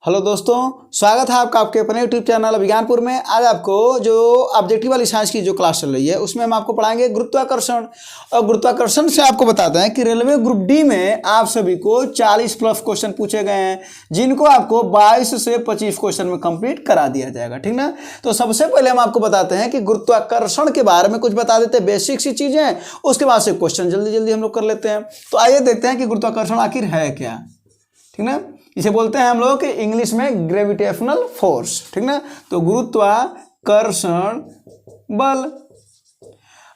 Hello दोस्तों, स्वागत है आपका आपके अपने यूट्यूब चैनल विज्ञानपुर में। आज आपको जो ऑब्जेक्टिव वाली साइंस की जो क्लास चल रही है उसमें हम आपको पढ़ाएंगे गुरुत्वाकर्षण। और गुरुत्वाकर्षण से आपको बताते हैं कि रेलवे ग्रुप डी में आप सभी को 40 प्लस क्वेश्चन पूछे गए हैं, जिनको आपको 22 से 25 क्वेश्चन में कंप्लीट करा दिया जाएगा। ठीक ना। तो सबसे पहले हम आपको बताते हैं कि गुरुत्वाकर्षण के बारे में कुछ बता देते हैं, बेसिक सी चीजें, उसके बाद से क्वेश्चन जल्दी जल्दी हम लोग कर लेते हैं। तो आइए देखते हैं कि गुरुत्वाकर्षण आखिर है क्या। ठीक ना। इसे बोलते हैं हम लोग कि इंग्लिश में ग्रेविटेशनल फोर्स। ठीक ना। तो गुरुत्वाकर्षण बल।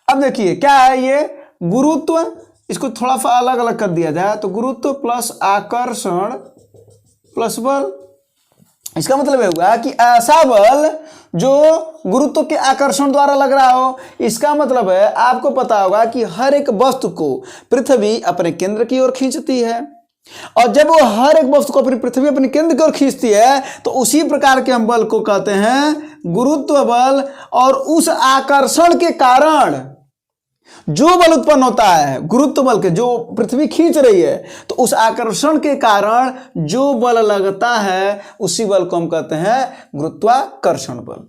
अब देखिए क्या है ये गुरुत्व, इसको थोड़ा सा अलग अलग कर दिया जाए तो गुरुत्व प्लस आकर्षण प्लस बल। इसका मतलब होगा कि ऐसा बल जो गुरुत्व के आकर्षण द्वारा लग रहा हो। इसका मतलब है आपको पता होगा कि हर एक वस्तु को पृथ्वी अपने केंद्र की ओर खींचती है, और जब वो हर एक वस्तु को अपनी पृथ्वी अपने केंद्र की ओर खींचती है तो उसी प्रकार के हम बल को कहते हैं गुरुत्व बल। और उस आकर्षण के कारण जो बल उत्पन्न होता है गुरुत्व बल के, जो पृथ्वी खींच रही है, तो उस आकर्षण के कारण जो बल लगता है उसी बल को हम कहते हैं गुरुत्वाकर्षण बल।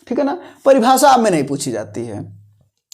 ठीक है ना। परिभाषा में नहीं पूछी जाती है,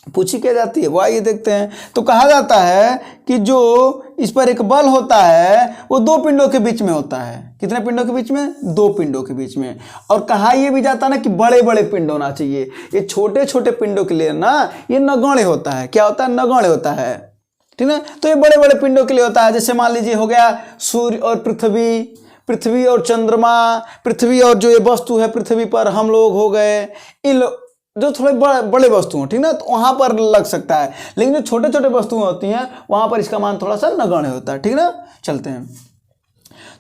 पूछी क्या जाती है वो आइए देखते हैं। तो कहा जाता है कि जो इस पर एक बल होता है वो दो पिंडों के बीच में होता है। कितने पिंडों के बीच में? दो पिंडों के बीच में। और कहा यह भी जाता है ना कि बड़े बड़े पिंड होना चाहिए। ये छोटे छोटे पिंडों के लिए ना ये नगण्य होता है। क्या होता है? नगण्य होता है। ठीक है। तो ये बड़े बड़े पिंडों के लिए होता है। जैसे मान लीजिए हो गया सूर्य और पृथ्वी, पृथ्वी और चंद्रमा, पृथ्वी और जो ये वस्तु है पृथ्वी पर हम लोग हो गए, इन जो थोड़े बड़े वस्तु हैं। ठीक ना। तो वहां पर लग सकता है, लेकिन जो छोटे छोटे वस्तुएं होती हैं वहां पर इसका मान थोड़ा सा नगण्य होता है। ठीक ना। चलते हैं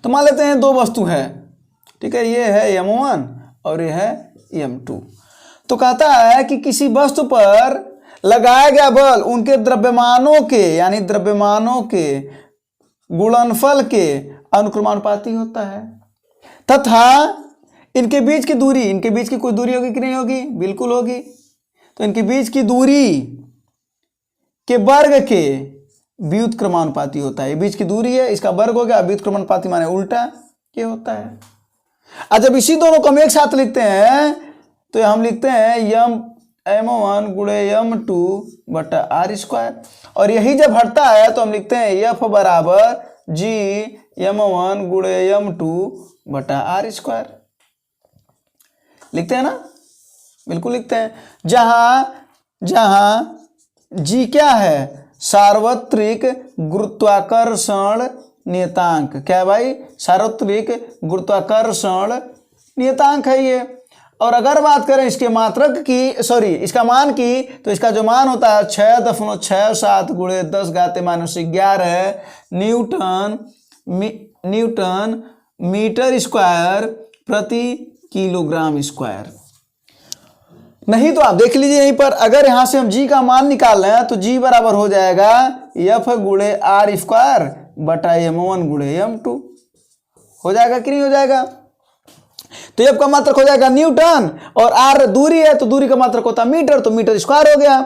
तो मान लेते हैं दो वस्तु है। ठीक है। ये है M1 और ये है M2। तो कहता है कि किसी वस्तु पर लगाया गया बल उनके द्रव्यमानों के, यानी द्रव्यमानों के गुणनफल के अनुक्रमानुपाती होता है, तथा इनके बीच की दूरी, इनके बीच की कोई दूरी होगी कि नहीं होगी? बिल्कुल होगी। तो इनके बीच की दूरी के वर्ग के व्युत्क्रमानुपाती होता है। ये बीच की दूरी है, इसका वर्ग हो गया, व्युत्क्रमानुपाती माने उल्टा ये होता है। और जब इसी दोनों को हम एक साथ लिखते हैं तो हम लिखते हैं M1 गुणे M2 बटा R²। और यही जब हटता है तो हम लिखते हैं F बराबर G M1 गुणे M2 बटा R²। लिखते हैं ना? बिल्कुल लिखते हैं। जहां जी क्या है? सार्वत्रिक गुरुत्वाकर्षण नियतांक। क्या है भाई? सार्वत्रिक गुरुत्वाकर्षण नियतांक है ये। और अगर बात करें इसके मात्रक की, सॉरी इसका मान की, तो इसका जो मान होता है 6.67 गुणे 10⁻⁻11 न्यूटन मीटर स्क्वायर प्रति किलोग्राम स्क्वायर। नहीं तो आप देख लीजिए यहीं पर, अगर यहां से हम जी का मान निकाल रहे हैं तो जी बराबर हो जाएगा F गुणे R² बटा M1 गुणे M2। हो जाएगा कि नहीं हो जाएगा? तो F का मात्रक हो जाएगा न्यूटन और R दूरी है तो दूरी का मात्रक होता है मीटर, तो मीटर स्क्वायर हो गया।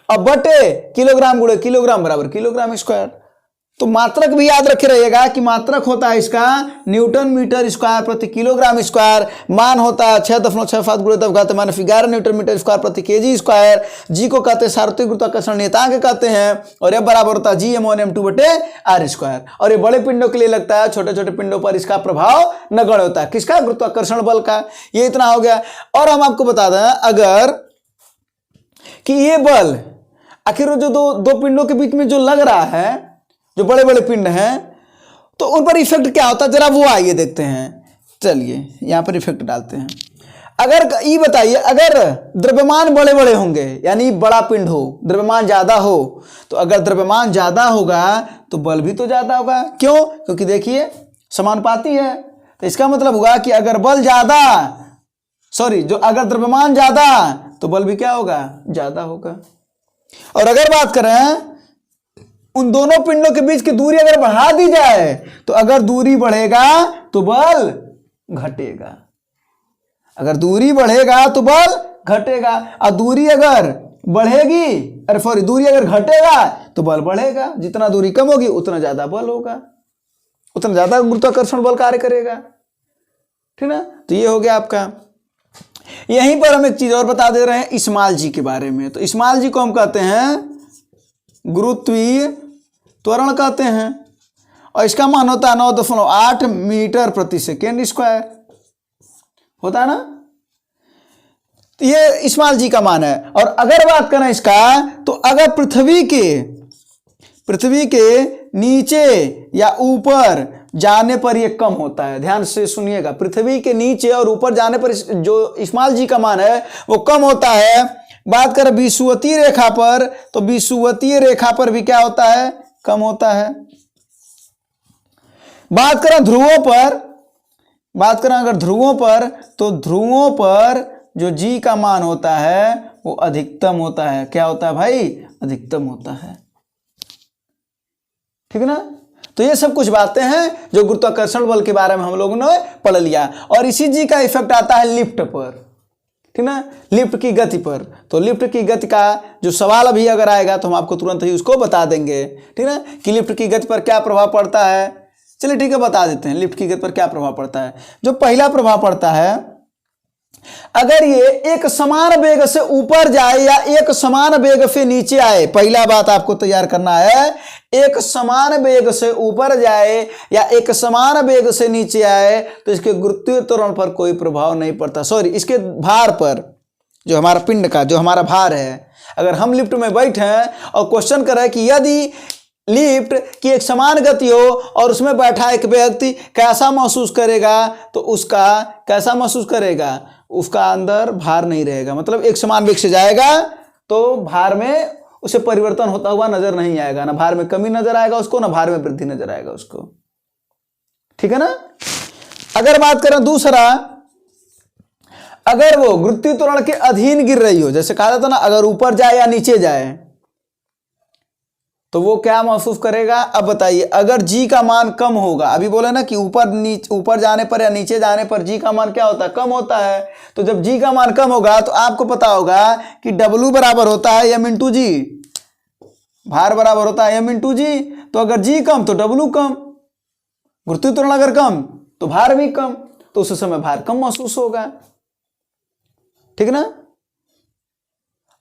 अब बटे किलोग्राम गुणे किलोग्राम बराबर किलोग्राम स्क्वायर। तो मात्रक भी याद रखे रहिएगा कि मात्रक होता है इसका न्यूटन मीटर स्क्वायर प्रति किलोग्राम स्क्वायर। मान होता है 6.67 गुणे 10⁻11 न्यूटन मीटर स्क्वायर प्रति केजी स्क्वायर। जी को कहते हैं सार्वत्रिक गुरुत्वाकर्षण नियतांक कहते हैं। और यह बराबर होता है G M1 M2 बटे R²। और ये बड़े पिंडों के लिए लगता है, छोटे छोटे पिंडों पर इसका प्रभाव नगण्य होता है। किसका? गुरुत्वाकर्षण बल का। ये इतना हो गया। और हम आपको बता दें अगर कि ये बल आखिर जो दो पिंडों के बीच में जो लग रहा है, जो बड़े बड़े पिंड हैं, तो उन पर इफेक्ट क्या होता है जरा वो आइए देखते हैं। चलिए यहां पर इफेक्ट डालते हैं। अगर ये बताइए, अगर द्रव्यमान बड़े बड़े होंगे यानी बड़ा पिंड हो, द्रव्यमान ज्यादा हो, तो अगर द्रव्यमान ज्यादा होगा तो बल भी तो ज्यादा होगा। क्यों? क्योंकि देखिए समानुपाती है। तो इसका मतलब होगा कि अगर बल ज्यादा, सॉरी जो अगर द्रव्यमान ज्यादा तो बल भी क्या होगा? ज्यादा होगा। और अगर बात करें उन दोनों पिंडों के बीच की दूरी अगर बढ़ा दी जाए तो अगर दूरी बढ़ेगा तो बल घटेगा। अगर दूरी बढ़ेगा तो बल घटेगा। और दूरी अगर बढ़ेगी, अरे सॉरी दूरी अगर घटेगा तो बल बढ़ेगा। जितना दूरी कम होगी उतना ज्यादा बल होगा, उतना ज्यादा गुरुत्वाकर्षण बल कार्य करेगा। ठीक ना। तो ये हो गया आपका। यहीं पर हम एक चीज और बता दे रहे हैं इस्माइल जी के बारे में। तो इस्माइल जी को हम कहते हैं गुरुत्वीय त्वरण कहते हैं, और इसका मान होता है 9.8 मीटर प्रति सेकेंड स्क्वायर होता है ना। तो ये इस्माइल जी का मान है। और अगर बात करें इसका, तो अगर पृथ्वी के नीचे या ऊपर जाने पर ये कम होता है, ध्यान से सुनिएगा, पृथ्वी के नीचे और ऊपर जाने पर जो इस्माइल जी का मान है वो कम होता है। बात करें विषुवतीय रेखा पर, तो विषुवतीय रेखा पर भी क्या होता है, कम होता है। बात करें अगर ध्रुवों पर, तो ध्रुवों पर जो जी का मान होता है वो अधिकतम होता है। क्या होता है भाई, अधिकतम होता है, ठीक है ना। तो ये सब कुछ बातें हैं जो गुरुत्वाकर्षण बल के बारे में हम लोगों ने पढ़ लिया। और इसी जी का इफेक्ट आता है लिफ्ट पर, ठीक ना, लिफ्ट की गति पर। तो लिफ्ट की गति का जो सवाल अभी अगर आएगा तो हम आपको तुरंत ही उसको बता देंगे, ठीक ना, कि लिफ्ट की गति पर क्या प्रभाव पड़ता है। चलिए ठीक है, बता देते हैं लिफ्ट की गति पर क्या प्रभाव पड़ता है। जो पहला प्रभाव पड़ता है, अगर ये एक समान वेग से ऊपर जाए या एक समान वेग से नीचे आए, पहला बात आपको तैयार करना है, एक समान वेग से ऊपर जाए या एक समान वेग से नीचे आए तो इसके गुरुत्वीय त्वरण पर कोई प्रभाव नहीं पड़ता। सॉरी, इसके भार पर, जो हमारा पिंड का जो हमारा भार है, अगर हम लिफ्ट में बैठे हैं और क्वेश्चन कर रहे हैं कि यदि लिफ्ट की एक समान गति हो और उसमें बैठा एक व्यक्ति कैसा महसूस करेगा, तो उसका कैसा महसूस करेगा, उसका अंदर भार नहीं रहेगा। मतलब एक समान वेग से जाएगा तो भार में उसे परिवर्तन होता हुआ नजर नहीं आएगा, ना भार में कमी नजर आएगा उसको, ना भार में वृद्धि नजर आएगा उसको, ठीक है ना। अगर बात करें दूसरा, अगर वो गुरुत्वीय त्वरण के अधीन गिर रही हो, जैसे कहा जाता ना, अगर ऊपर जाए या नीचे जाए तो वो क्या महसूस करेगा। अब बताइए, अगर जी का मान कम होगा, अभी बोले ना कि ऊपर जाने पर या नीचे जाने पर जी का मान क्या होता है, कम होता है। तो जब जी का मान कम होगा तो आपको पता होगा कि W बराबर होता है m इंटू जी, भार बराबर होता है m इंटू जी। तो अगर जी कम तो W कम, गुरुत्वीय त्वरण अगर कम तो भार भी कम, तो उस समय भार कम महसूस होगा, ठीक ना।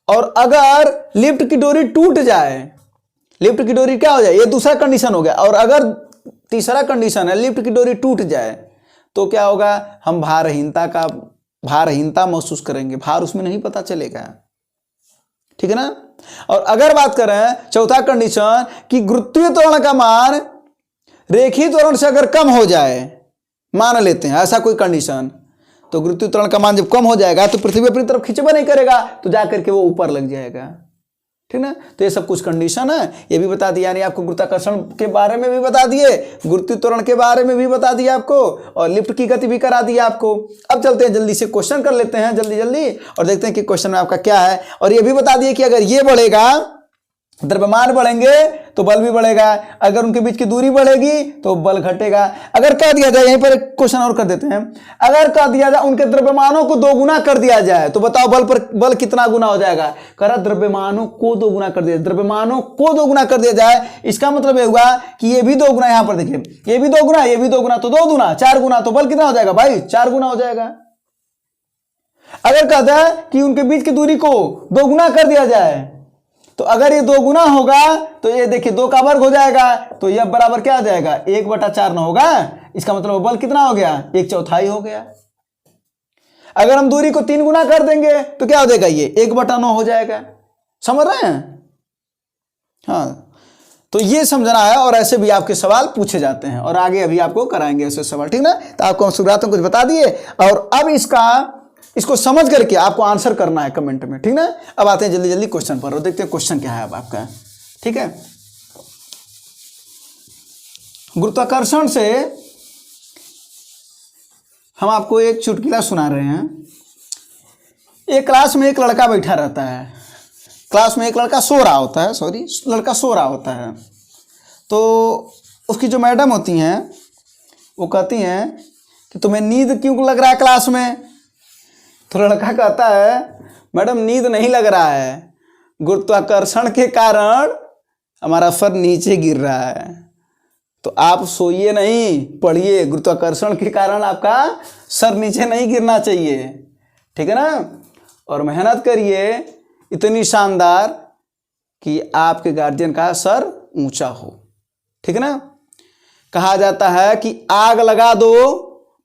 और अगर लिफ्ट की डोरी टूट जाए, लिफ्ट की डोरी क्या हो जाए, ये दूसरा कंडीशन हो गया। और अगर तीसरा कंडीशन है लिफ्ट की डोरी टूट जाए तो क्या होगा, हम भारहीनता महसूस करेंगे, भार उसमें नहीं पता चलेगा, ठीक है ना। और अगर बात करें चौथा कंडीशन कि गुरुत्वीय त्वरण का मान रेखीय त्वरण से अगर कम हो जाए, मान लेते हैं ऐसा कोई कंडीशन, तो गुरुत्वीय त्वरण का मान जब कम हो जाएगा तो पृथ्वी अपनी तरफ खिंचवा नहीं करेगा, तो जाकर के वो ऊपर लग जाएगा, ठीक ना। तो ये सब कुछ कंडीशन है, ये भी बता दिया, यानी आपको गुरुत्वाकर्षण के बारे में भी बता दिए, गुरुत्वीय त्वरण के बारे में भी बता दिया आपको, और लिफ्ट की गति भी करा दिया आपको। अब चलते हैं जल्दी से क्वेश्चन कर लेते हैं जल्दी और देखते हैं कि क्वेश्चन में आपका क्या है। और ये भी बता दिए कि अगर ये बढ़ेगा, द्रव्यमान बढ़ेंगे तो बल भी बढ़ेगा, अगर उनके बीच की दूरी बढ़ेगी तो बल घटेगा। अगर कह दिया जाए, यहीं पर एक क्वेश्चन और कर देते हैं, अगर कह दिया जाए उनके द्रव्यमानों को दोगुना कर दिया जाए तो बताओ बल कितना गुना हो जाएगा। कह रहा द्रव्यमानों को दोगुना कर दिया, द्रव्यमानों को दोगुना कर दिया जाए, इसका मतलब ये हुआ कि ये भी दोगुना, यहां पर देखिए ये भी दोगुना, ये भी दोगुना, तो 2 गुना 4 गुना, तो बल कितना हो जाएगा भाई, 4 गुना हो जाएगा। अगर कहता है कि उनके बीच की दूरी को दोगुना कर दिया जाए, तो अगर ये 2 गुना होगा तो ये देखिए 2 का वर्ग हो जाएगा, तो यह बराबर क्या आ जाएगा, 1/4 न होगा। इसका मतलब बल कितना हो गया, 1/4 हो गया। अगर हम दूरी को 3 गुना कर देंगे तो क्या हो जाएगा, ये 1/9 हो जाएगा। समझ रहे हैं, हाँ। तो ये समझना है, और ऐसे भी आपके सवाल पूछे जाते हैं और आगे अभी आपको कराएंगे ऐसे सवाल, ठीक ना। तो आपको हम शुरुआत में कुछ बता दिए, और अब इसको समझ करके आपको आंसर करना है कमेंट में, ठीक ना। अब आते हैं जल्दी क्वेश्चन पर और देखते हैं क्वेश्चन क्या है अब आपका, ठीक है। गुरुत्वाकर्षण से हम आपको एक चुटकुला सुना रहे हैं। एक क्लास में एक लड़का बैठा रहता है, क्लास में एक लड़का सो रहा होता है, लड़का सो रहा होता है। तो उसकी जो मैडम होती हैं वो कहती हैं कि तुम्हें नींद क्यों लग रहा है क्लास में। तो लड़का कहता है मैडम नींद नहीं लग रहा है, गुरुत्वाकर्षण के कारण हमारा सर नीचे गिर रहा है। तो आप सोइए नहीं, पढ़िए, गुरुत्वाकर्षण के कारण आपका सर नीचे नहीं गिरना चाहिए, ठीक है ना। और मेहनत करिए इतनी शानदार कि आपके गार्जियन का सर ऊंचा हो, ठीक है ना। कहा जाता है कि आग लगा दो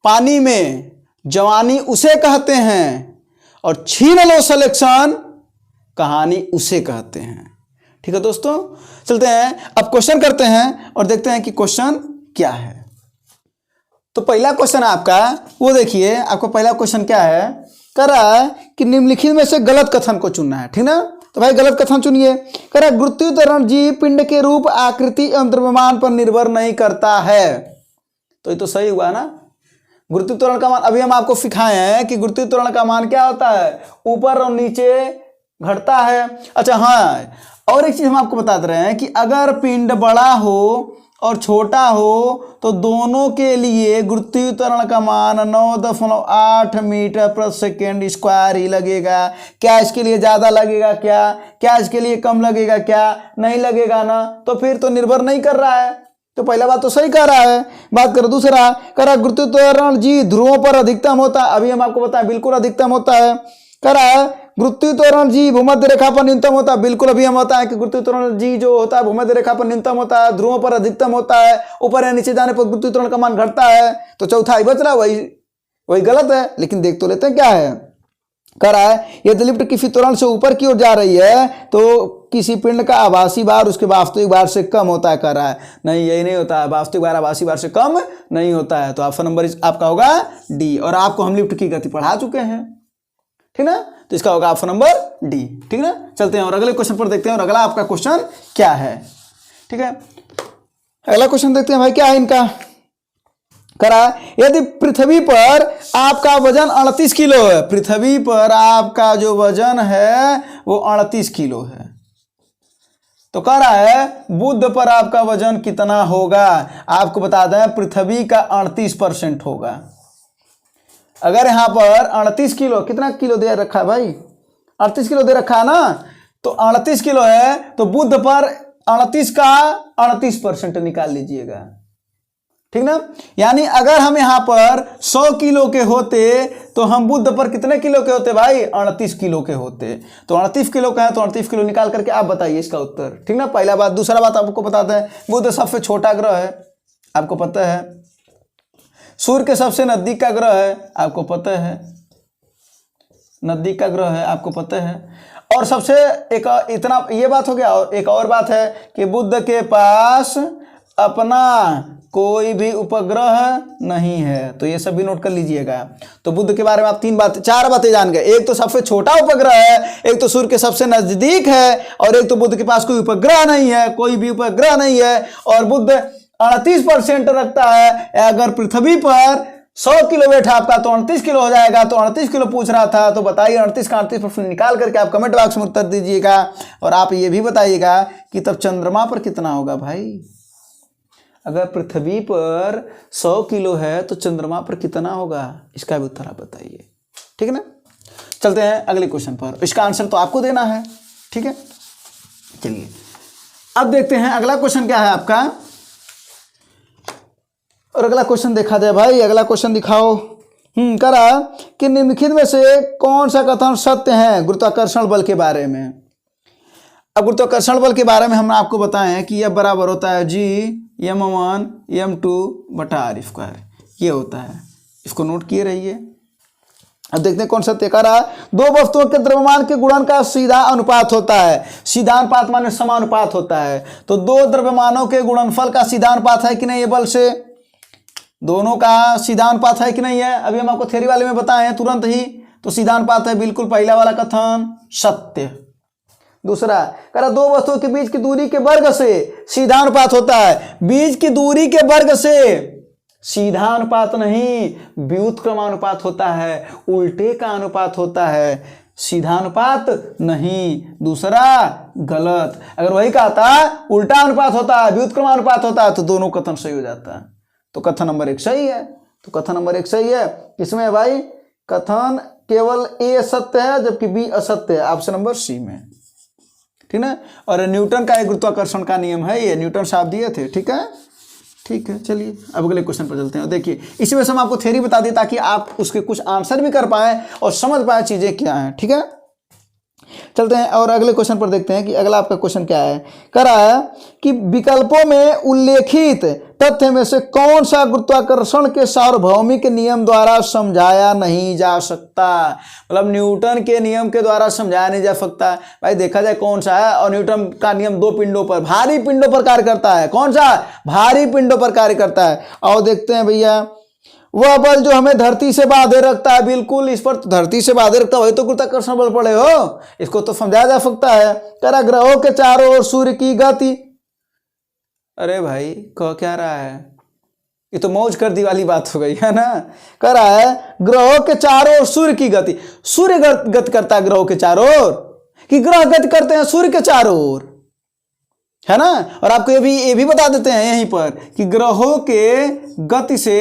पानी में, जवानी उसे कहते हैं, और छीन लो सिलेक्शन, कहानी उसे कहते हैं। ठीक है दोस्तों, चलते हैं अब क्वेश्चन करते हैं और देखते हैं कि क्वेश्चन क्या है। तो पहला क्वेश्चन आपका वो देखिए, आपका पहला क्वेश्चन क्या है, कह रहा है कि निम्नलिखित में से गलत कथन को चुनना है, ठीक ना। तो भाई गलत कथन चुनिए। कह रहा है गुरुत्वीय त्वरण जीव पिंड के रूप, आकृति एवं द्रव्यमान पर निर्भर नहीं करता है। तो ये तो सही हुआ ना। गुरुत्वीय त्वरण का मान अभी हम आपको सिखाए हैं कि गुरुत्वीय त्वरण का मान क्या होता है, ऊपर और नीचे घटता है। अच्छा हाँ, और एक चीज हम आपको बता दे रहे हैं कि अगर पिंड बड़ा हो और छोटा हो तो दोनों के लिए गुरुत्वीय त्वरण का मान 9.8 मीटर प्रति सेकेंड स्क्वायर ही लगेगा। क्या इसके लिए ज़्यादा लगेगा, क्या इसके लिए कम लगेगा, क्या नहीं लगेगा ना। तो फिर तो निर्भर नहीं कर रहा है। तो पहला बात तो सही कह रहा है। बात करो दूसरा, कह रहा गुरुत्वीय त्वरण जी ध्रुवों पर अधिकतम होता है। अभी हम आपको बताएं बिल्कुल अधिकतम होता है। कह रहा है गुरुत्वीय त्वरण जी भूमध्य रेखा पर न्यूनतम होता है। बिल्कुल अभी हम बताएं कि गुरुत्वीय त्वरण जी जो होता है भूमध्य रेखा पर न्यूनतम होता है, ध्रुवों पर अधिकतम होता है, ऊपर या नीचे जाने पर गुरुत्वीय त्वरण का मान घटता है। तो चौथा ही बच रहा, वही गलत है। लेकिन देख तो लेते हैं क्या है। कह रहा है यदि लिफ्ट किसी त्वरण से ऊपर की ओर जा रही है तो किसी पिंड का आभासी भार उसके वास्तविक भार से कम होता है। कह रहा है नहीं, यही नहीं होता है, वास्तविक भार आभासी भार से कम नहीं होता है। तो ऑप्शन नंबर आपका होगा डी। और आपको हम लिफ्ट की गति पढ़ा चुके हैं, ठीक ना। तो इसका होगा ऑप्शन नंबर डी, ठीक ना। चलते हैं और अगले क्वेश्चन पर देखते हैं। और अगला आपका क्वेश्चन क्या है, ठीक है। अगला क्वेश्चन देखते हैं भाई क्या है इनका। करा यदि पृथ्वी पर आपका वजन 38 किलो है, पृथ्वी पर आपका जो वजन है वो 38 किलो है, तो कह रहा है बुध पर आपका वजन कितना होगा। आपको बता दें पृथ्वी का 38% होगा। अगर यहां पर 38 किलो, कितना किलो दे रखा है भाई, 38 किलो दे रखा है ना, तो 38 किलो है तो बुध पर 38 का 38% निकाल लीजिएगा, ठीक ना। यानी अगर हम यहां पर 100 किलो के होते तो हम बुध पर कितने किलो के होते भाई, 38 किलो के होते। तो 38 किलो का है तो 38 किलो निकाल करके आप बताइए इसका उत्तर, ठीक ना। पहला बात। दूसरा बात आपको बताते हैं बुध सबसे छोटा ग्रह है, आपको पता है। सूर्य के सबसे नजदीक का ग्रह है, आपको पता है, नजदीक का ग्रह है, आपको पता है। और सबसे एक इतना ये बात हो गया। और एक और बात है कि बुध के पास अपना कोई भी उपग्रह नहीं है। तो ये सब भी नोट कर लीजिएगा। तो बुध के बारे में आप चार बातें जान गए। एक तो सबसे छोटा उपग्रह है, एक तो सूर्य के सबसे नजदीक है, और एक तो बुध के पास कोई उपग्रह नहीं है, कोई भी उपग्रह नहीं है। और बुध 38% रखता है। अगर पृथ्वी पर 100 किलो वेट है आपका तो 38 किलो हो जाएगा। तो 38 किलो पूछ रहा था, तो बताइए 38 का 38% निकाल करके आप कमेंट बॉक्स में उत्तर दीजिएगा। और आप ये भी बताइएगा कि तब चंद्रमा पर कितना होगा भाई। अगर पृथ्वी पर 100 किलो है तो चंद्रमा पर कितना होगा, इसका भी उत्तर आप बताइए, ठीक है ना। चलते हैं अगले क्वेश्चन पर। इसका आंसर तो आपको देना है, ठीक है। चलिए अब देखते हैं अगला क्वेश्चन क्या है आपका। और अगला क्वेश्चन देखा जाए भाई। अगला क्वेश्चन दिखाओ। करा कि निम्नलिखित में से कौन सा कथन सत्य है गुरुत्वाकर्षण बल के बारे में। अब गुरुत्वाकर्षण बल के बारे में हम आपको बताएं कि यह बराबर होता है G(m1 m2 बटा r²). ये होता है, इसको नोट किए रहिए। अब देखते हैं कौन सत्य। करा दो वस्तुओं के द्रव्यमान के गुणन का सीधा अनुपात होता है। सीधा अनुपात माने समानुपात होता है। तो दो द्रव्यमानों के गुणनफल का सीधा अनुपात है कि नहीं, ये बल से दोनों का सीधा अनुपात है कि नहीं है। अभी हम आपको थ्योरी वाले में बताए हैं तुरंत ही। तो सीधा अनुपात है, बिल्कुल पहला वाला कथन सत्य। दूसरा कह रहा दो वस्तुओं के बीच की दूरी के वर्ग से सीधा अनुपात होता है। बीच की दूरी के वर्ग से सीधा अनुपात नहीं, व्युत्क्रमानुपात होता है, उल्टे का अनुपात होता है, सीधा अनुपात नहीं। दूसरा गलत। अगर वही कहा था उल्टा अनुपात होता है, व्युत्क्रमानुपात होता है, तो दोनों कथन सही हो जाता है। तो कथन नंबर 1 सही है। तो कथन नंबर 1 सही है। किसमें भाई, कथन केवल ए सत्य है जबकि बी असत्य है, ऑप्शन नंबर सी में, ठीक है। और न्यूटन का एक गुरुत्वाकर्षण का नियम है, ये न्यूटन साहब दिए थे, ठीक है। ठीक है, चलिए अब अगले क्वेश्चन पर चलते हैं। देखिए इसी वजह से हम आपको थ्योरी बता दी ताकि आप उसके कुछ आंसर भी कर पाए और समझ पाए चीज़ें क्या हैं। ठीक है, चलते हैं और अगले क्वेश्चन पर देखते हैं कि अगला आपका क्वेश्चन क्या है। कह रहा है कि विकल्पों में उल्लेखित तथ्य में से कौन सा गुरुत्वाकर्षण के सार्वभौमिक नियम द्वारा समझाया नहीं जा सकता। मतलब न्यूटन के नियम के द्वारा समझाया नहीं जा सकता। भाई देखा जाए कौन सा है, और न्यूटन का नियम दो पिंडों पर, भारी पिंडों पर कार्य करता है। कौन सा? भारी पिंडों पर कार्य करता है। और देखते हैं भैया, वह बल जो हमें धरती से बांधे रखता है, बिल्कुल इस पर धरती से बांधे रखता है, वही तो गुरुत्वाकर्षण बल पड़े हो, इसको तो समझाया जा सकता है। कह रहा ग्रहों के चारों ओर सूर्य की गति। अरे भाई कह क्या रहा है, ये तो मौज कर दी वाली बात हो गई है ना। कह रहा है ग्रहों के चारों ओर सूर्य की गति। सूर्य गति करता है ग्रहों के चारों ओर, कि ग्रह गति करते हैं सूर्य के चारों ओर, है ना। और आपको ये भी बता देते हैं यहीं पर कि ग्रहों के गति से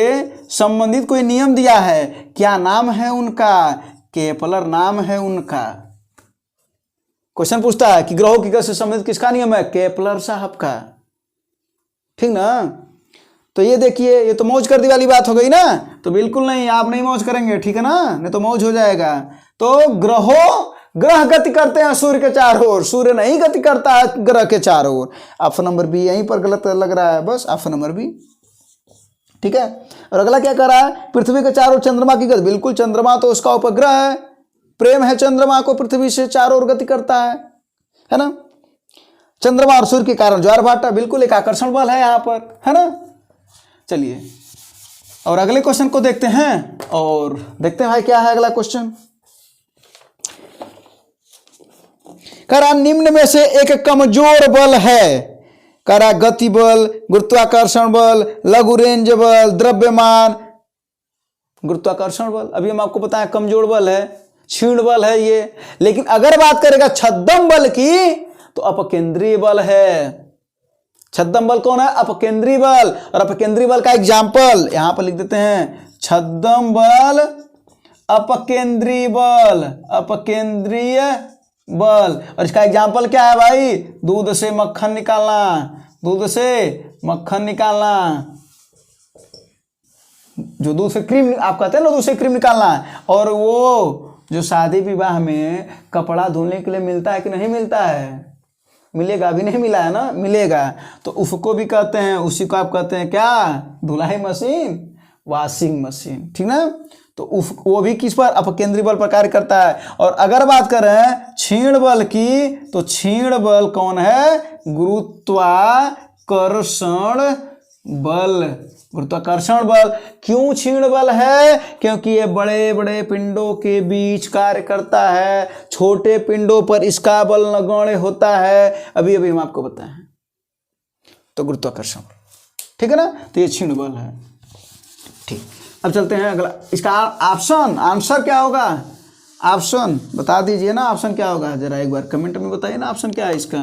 संबंधित कोई नियम दिया है। क्या नाम है उनका? केपलर नाम है उनका। क्वेश्चन पूछता है कि ग्रहों की गति से संबंधित किसका नियम है? केपलर साहब का। ठीक ना। तो ये देखिए, ये तो मौज कर दी वाली बात हो गई ना। तो बिल्कुल नहीं, आप नहीं मौज करेंगे, ठीक है ना, नहीं तो मौज हो जाएगा। तो ग्रह गति करते हैं सूर्य के चारों ओर, सूर्य नहीं गति करता है ग्रह के चारों ओर। ऑप्शन नंबर बी यहीं पर गलत लग रहा है, बस ऑप्शन नंबर बी। ठीक है, और अगला क्या कर रहा है? पृथ्वी के चारों ओर चंद्रमा की गति। बिल्कुल, चंद्रमा तो उसका उपग्रह है, प्रेम है चंद्रमा को, पृथ्वी से चारों ओर गति करता है ना। चंद्रमा और सूर्य के कारण ज्वार भाटा, बिल्कुल एक आकर्षण बल है यहाँ पर, है ना। चलिए और अगले क्वेश्चन को देखते हैं, और देखते हैं भाई क्या है अगला क्वेश्चन। करा निम्न में से एक कमजोर बल है। करा गति बल, गुरुत्वाकर्षण बल, लघु रेंज बल, द्रव्यमान। गुरुत्वाकर्षण बल अभी हम आपको बताएं कमजोर बल है, क्षीण बल है ये। लेकिन अगर बात करेगा छद्म बल की तो अपकेंद्रीय बल है। छद्म बल कौन है? अपकेंद्रीय बल। और अपकेंद्रीय बल का एग्जाम्पल यहां पर लिख देते हैं, छद्म बल, अपकेंद्रीय बल, अपकेंद्रीय बल। और इसका एग्जाम्पल क्या है भाई? दूध से मक्खन निकालना, दूध से मक्खन निकालना, जो दूध से क्रीम आप कहते हैं ना, दूध से क्रीम निकालना। और वो जो शादी विवाह में कपड़ा धोने के लिए मिलता है कि नहीं मिलता है? मिलेगा, अभी नहीं मिला है ना, मिलेगा। तो उसको भी कहते हैं, उसी को आप कहते हैं क्या? धुलाई मशीन, वॉशिंग मशीन, ठीक ना। तो वो भी किस पर? अपकेंद्रीय बल पर कार्य करता है। और अगर बात करें क्षीण बल की तो क्षीण बल कौन है? गुरुत्वाकर्षण बल, गुरुत्वाकर्षण बल। क्यों क्षीण बल है? क्योंकि ये बड़े बड़े पिंडों के बीच कार्य करता है, छोटे पिंडों पर इसका बल नगण्य होता है। अभी अभी हम आपको बताए हैं, तो गुरुत्वाकर्षण, ठीक है ना। तो ये क्षीण बल है। ठीक, अब चलते हैं अगला। इसका ऑप्शन आंसर क्या होगा? ऑप्शन बता दीजिए ना, ऑप्शन क्या होगा जरा एक बार कमेंट में बताइए ना, ऑप्शन क्या है इसका?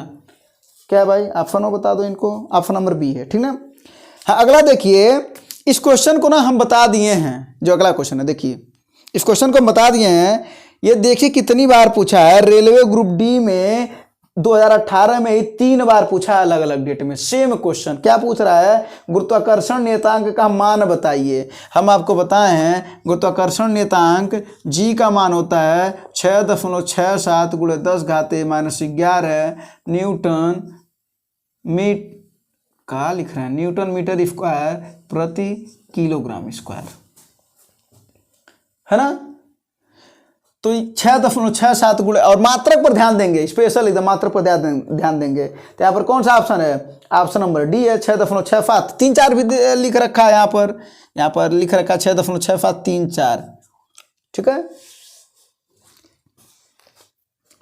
क्या है भाई? ऑप्शन हो बता दो इनको। ऑप्शन नंबर बी है, ठीक ना। हाँ, अगला देखिए, इस क्वेश्चन को ना हम बता दिए हैं, जो अगला क्वेश्चन है देखिए, इस क्वेश्चन को हम बता दिए हैं। ये देखिए कितनी बार पूछा है, रेलवे ग्रुप डी में 2018 में ही 3 बार पूछा है, अलग अलग डेट में सेम क्वेश्चन। क्या पूछ रहा है? गुरुत्वाकर्षण नियतांक का मान बताइए। हम आपको बताए हैं गुरुत्वाकर्षण नियतांक जी का मान होता है 6.67 × 10⁻11 न्यूटन मीट का लिख रहे हैं, न्यूटन मीटर स्क्वायर प्रति किलोग्राम स्क्वायर, है ना। तो 6.67 गुणे, और मात्रक पर ध्यान देंगे, स्पेशल एकदम मात्रक पर ध्यान देंगे। तो यहाँ पर कौन सा ऑप्शन है? ऑप्शन नंबर डी है, 6.65। 3-4 भी लिख रखा है यहाँ पर लिख रखा है 6.6534, ठीक है।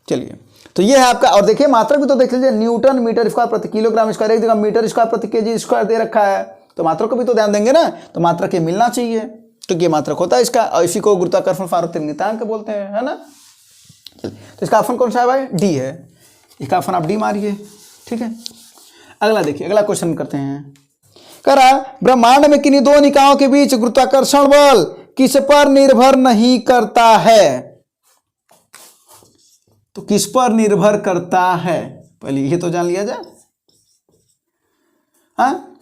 चलिए, तो ये है आपका। और देखिए मात्रक भी तो देख लीजिए, न्यूटन मीटर स्क्वायर प्रति किलोग्राम स्क्वायर, एक जगह मीटर स्क्वायर प्रति केजी स्क्वायर दे रखा है, तो मात्रक को भी तो ध्यान देंगे ना। तो मात्रक ये मिलना चाहिए, तो ये मात्रक होता है इसका, और इसी को गुरुत्वाकर्षण सार्वभौमिक नियतांक बोलते हैं, है ना। तो इसका ऑप्शन कौन सा है भाई? डी है। इसका ऑप्शन आप डी मारिए, ठीक है। अगला देखिए, अगला क्वेश्चन करते हैं। करा ब्रह्मांड में किन्हीं दो निकायों के बीच गुरुत्वाकर्षण बल किस पर निर्भर नहीं करता है? तो किस पर निर्भर करता है, पहले ये तो जान लिया जाए। हाँ,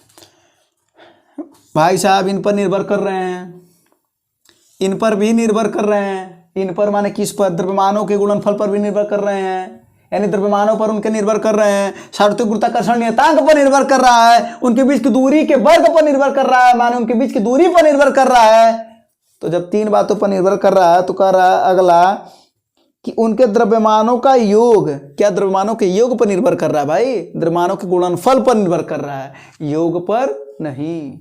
भाई साहब इन पर निर्भर कर रहे हैं, इन पर भी निर्भर कर रहे हैं। इन पर माने किस पर? द्रव्यमानों के गुणनफल पर भी निर्भर कर रहे हैं, यानी द्रव्यमानों पर उनके निर्भर कर रहे हैं। सार्वत्रिक गुरुत्वाकर्षण नियतांक पर निर्भर कर रहा है, उनके बीच की दूरी के वर्ग पर निर्भर कर रहा है, माने उनके बीच की दूरी पर निर्भर कर रहा है। तो जब तीन बातों पर निर्भर कर रहा है तो कह रहा है अगला कि उनके द्रव्यमानों का योग, क्या द्रव्यमानों के योग पर निर्भर कर रहा है भाई? द्रव्यमानों के गुणनफल पर निर्भर कर रहा है, योग पर नहीं।